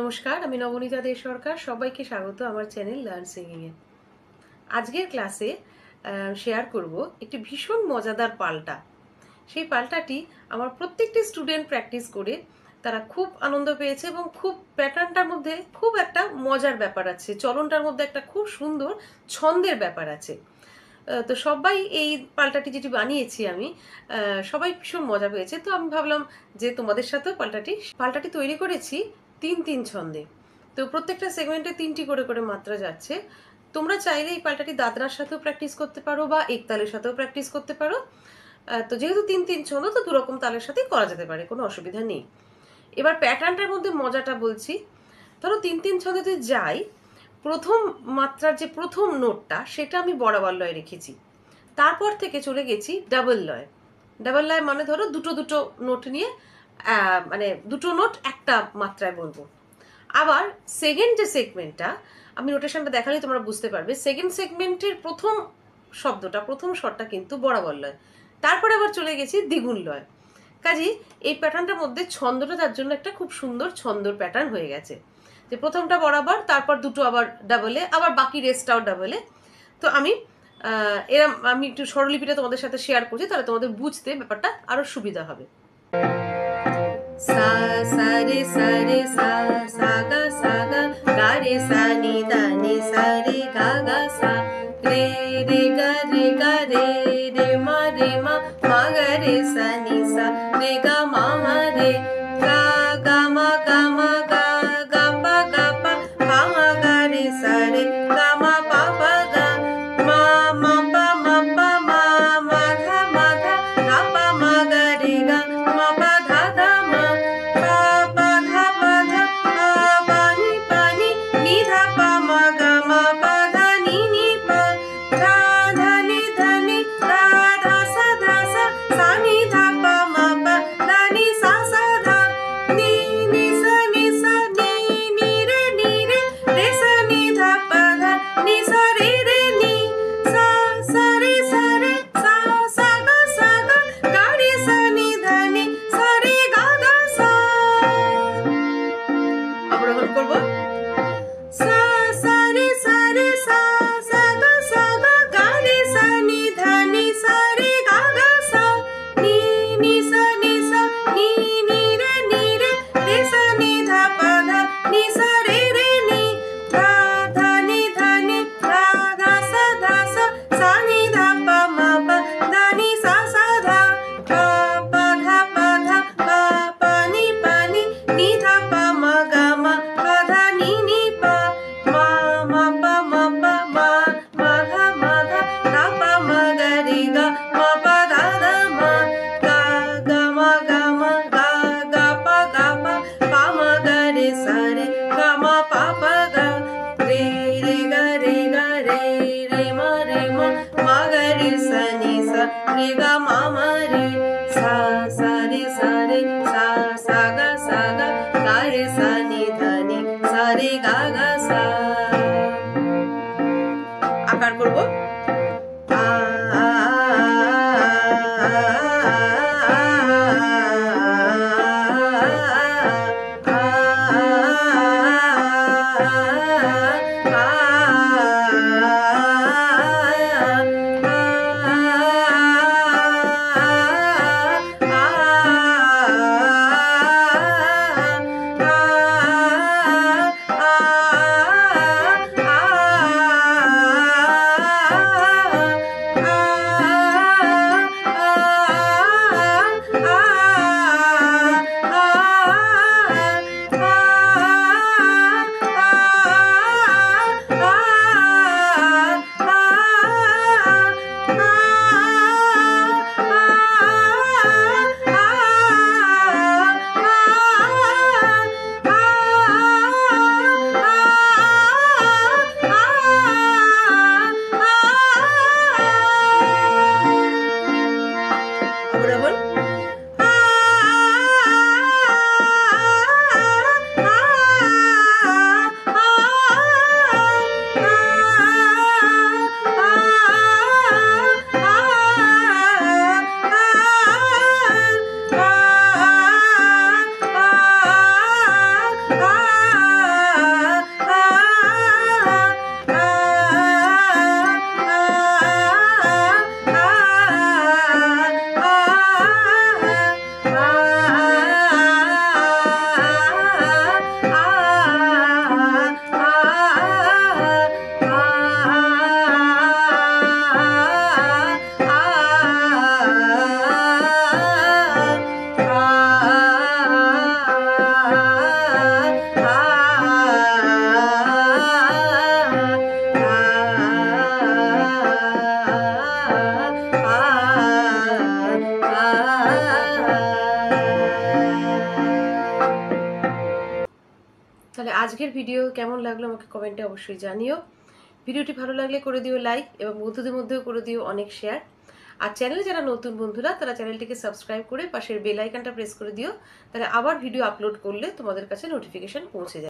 নমস্কার, আমি নবনীতা দে সরকার। সবাইকে স্বাগত আমার চ্যানেল লার্ন সিঙ্গিং এ। আজকের ক্লাসে শেয়ার করব একটি ভীষণ মজাদার পাল্টা। সেই পাল্টাটি আমার প্রত্যেকটি স্টুডেন্ট প্র্যাকটিস করে তারা খুব আনন্দ পেয়েছে এবং খুব প্যাটার্নটার মধ্যে খুব একটা মজার ব্যাপার আছে, চলনটার মধ্যে একটা খুব সুন্দর ছন্দের ব্যাপার আছে। তো সবাই এই পাল্টাটি যেটি বানিয়েছি আমি, সবাই ভীষণ মজা পেয়েছে। তো আমি ভাবলাম যে তোমাদের সাথেও পাল্টাটি তৈরি করেছি ৩-৩ ছন্দে। তো প্রত্যেকটা সেগমেন্টে ৩টি করে করে মাত্রা যাচ্ছে। তোমরা চাইলে এই পাল্টাটি দাদরার সাথেও প্র্যাকটিস করতে পারো বা একতালের সাথেও প্র্যাকটিস করতে পারো। তো যেহেতু ৩-৩ ছন্দ, তো দুরকম তালের সাথেই করা যেতে পারে, কোনো অসুবিধা নেই। এবার প্যাটার্নটার মধ্যে মজাটা বলছি। ধরো ৩-৩ ছন্দে যাই, প্রথম মাত্রার যে প্রথম নোটটা সেটা আমি বরাবর লয় রেখেছি। তারপর থেকে চলে গেছি ডাবল লয়। ডাবল লয় মানে ধরো দুটো দুটো নোট নিয়ে, মানে দুটো নোট একটা মাত্রায় বলবো। আবার সেকেন্ড যে সেগমেন্টটা, আমি নোটেশনটা দেখালেই তোমরা বুঝতে পারবে। সেকেন্ড সেগমেন্টের প্রথম শব্দটা, প্রথম স্বরটা কিন্তু বরাবর লয়। তারপরে আবার চলে গেছি দ্বিগুণ লয়। কাজেই এই প্যাটার্নটার মধ্যে ছন্দটা তার জন্য একটা খুব সুন্দর ছন্দর প্যাটার্ন হয়ে গেছে, যে প্রথমটা বরাবর, তারপর দুটো আবার ডাবলে, আবার বাকি রেস্টটাও ডাবলে। তো আমি আমি একটু স্বরলিপিটা তোমাদের সাথে শেয়ার করছি, তাহলে তোমাদের বুঝতে ব্যাপারটা আরো সুবিধা হবে। সা সা রে সা রে সা সা গা রে সা নি দা নি সা রে গা সা রে রে গা রে রে মা মা গা রে সা নি সা রে গা মা রে গা মা গা পা মা গা রে সা রে গা মা পা গা মা পা মা ধা গা পা মা গা রে গা মা পা ধা মা পা ধা পা নি নি ধা পা মা গা মা পা ধা নি পা ধা নি ধা সা নি ধা পা মা পা ধা নি সা ধা নি সা নি রে সা নি ধা পা ধা নি সা রে নি সা রে সা গা রে সা নি ধা নি সা রে গা সা। অবরোহণ করব। সা রে সা গা রে সা নি ধা নি সা রে গা সা নি সা নি রে সা নি ধা পা ধা নি সা রে নি ধা নি ধা সা নি ধা পা মা পা ধা নি সা ধা পা ধা পা নি নি ধা পা মা গা মা পা ধা নি পা মা পা মা ধা ধা পা মা গা রে গা মা পা ধা মা গা মা গা পা পা মা গা রে সা রে গা মা পা গা রে মা গা রে সা নি সা রে গা মা রে সা রে সা গা রে সা নি ধা নি সা রে গা সা। আকার করব। তাহলে আজকের ভিডিও কেমন লাগলো আমাকে কমেন্টে অবশ্যই জানিও। ভিডিওটি ভালো লাগলে করে দিও লাইক, এবং বন্ধুদের মধ্যেও করে দিও অনেক শেয়ার। আর চ্যানেলে যারা নতুন বন্ধুরা তারা চ্যানেলটিকে সাবস্ক্রাইব করে পাশের বেল আইকনটা প্রেস করে দিও, তাহলে আবার ভিডিও আপলোড করলে তোমাদের কাছে নোটিফিকেশন পৌঁছে যাবে।